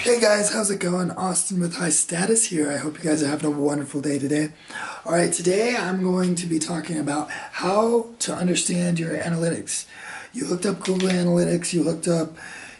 Hey guys, how's it going? Austin with High Status here. I hope you guys are having a wonderful day today. Alright, today I'm going to be talking about how to understand your analytics. You looked up Google Analytics, you looked up,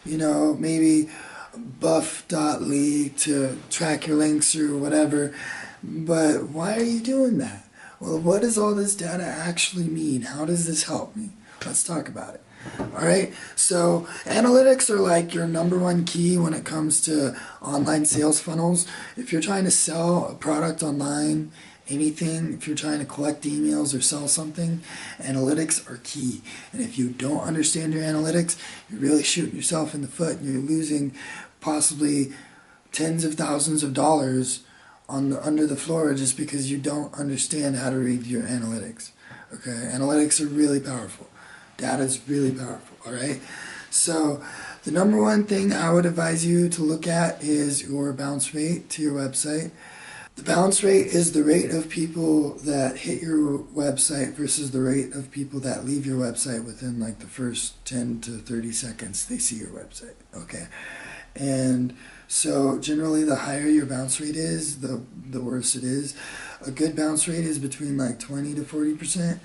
maybe buff.ly to track your links or whatever, but why are you doing that? Well, what does all this data actually mean? How does this help me? Let's talk about it. Alright, so analytics are like your number one key when it comes to online sales funnels. If you're trying to sell a product online, anything, if you're trying to collect emails or sell something, analytics are key. And if you don't understand your analytics, you're really shooting yourself in the foot. You're losing possibly tens of thousands of dollars under the floor just because you don't understand how to read your analytics. Okay, analytics are really powerful. Data is really powerful, alright? So the number one thing I would advise you to look at is your bounce rate to your website. The bounce rate is the rate of people that hit your website versus the rate of people that leave your website within like the first 10 to 30 seconds they see your website, okay? And so generally the higher your bounce rate is, the worse it is. A good bounce rate is between like 20 to 40%.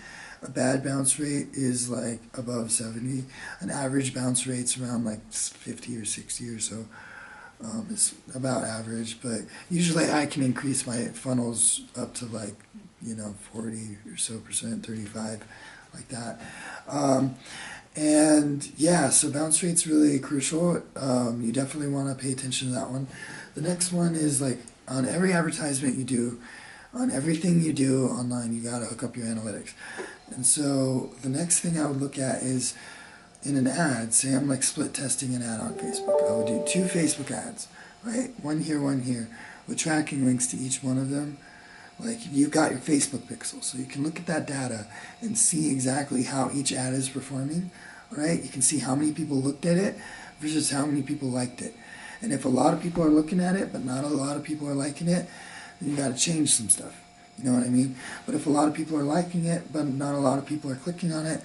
A bad bounce rate is like above 70. An average bounce rate's around like 50 or 60 or so. It's about average, but usually I can increase my funnels up to like, 40 or so percent, 35, like that. And yeah, so bounce rate's really crucial. You definitely want to pay attention to that one. The next one is like on every advertisement you do, on everything you do online, you gotta hook up your analytics. And so the next thing I would look at is in an ad, say I'm like split testing an ad on Facebook. I would do 2 Facebook ads, right? One here, with tracking links to each one of them. Like you've got your Facebook pixel, so you can look at that data and see exactly how each ad is performing, right? You can see how many people looked at it versus how many people liked it. And if a lot of people are looking at it, but not a lot of people are liking it, you got to change some stuff. You know what I mean? But if a lot of people are liking it, but not a lot of people are clicking on it,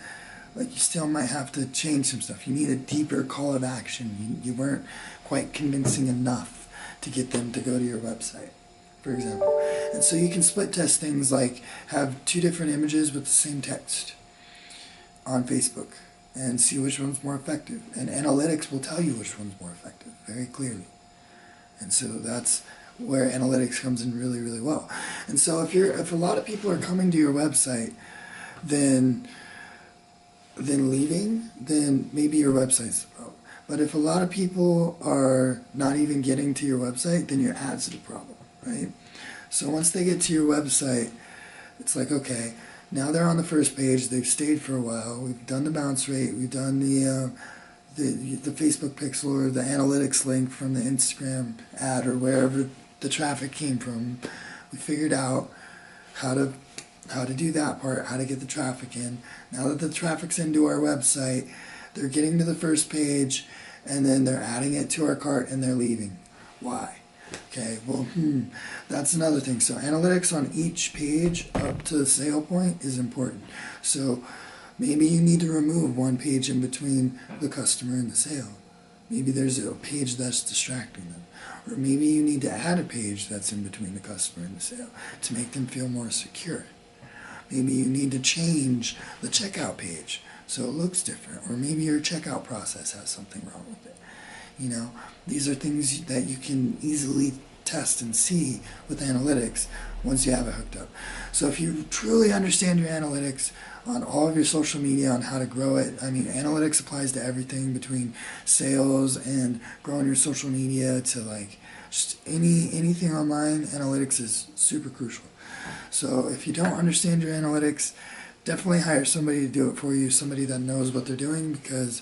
like you still might have to change some stuff. You need a deeper call of action. You weren't quite convincing enough to get them to go to your website, for example. And so you can split test things like have 2 different images with the same text on Facebook and see which one's more effective. And analytics will tell you which one's more effective very clearly. And so that's where analytics comes in really, really well. And so if a lot of people are coming to your website, then leaving, then maybe your website's the problem. But if a lot of people are not even getting to your website, then your ads are the problem, right? So once they get to your website, it's like, okay, now they're on the first page, they've stayed for a while, we've done the bounce rate, we've done the Facebook pixel or the analytics link from the Instagram ad or wherever the traffic came from. We figured out how to do that part, how to get the traffic in. Now that the traffic's into our website, they're getting to the first page and then they're adding it to our cart and they're leaving. Why? Okay, well, that's another thing. So analytics on each page up to the sale point is important. So maybe you need to remove one page in between the customer and the sale. Maybe there's a page that's distracting them. Or maybe you need to add a page that's in between the customer and the sale to make them feel more secure. Maybe you need to change the checkout page so it looks different. Or maybe your checkout process has something wrong with it. These are things that you can easily test and see with analytics once you have it hooked up. So if you truly understand your analytics on all of your social media, on how to grow it, I mean, analytics applies to everything between sales and growing your social media to like just anything online. Analytics is super crucial. So if you don't understand your analytics, definitely hire somebody to do it for you, somebody that knows what they're doing, because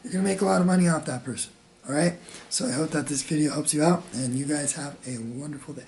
you're going to make a lot of money off that person. Alright, so I hope that this video helps you out, and you guys have a wonderful day.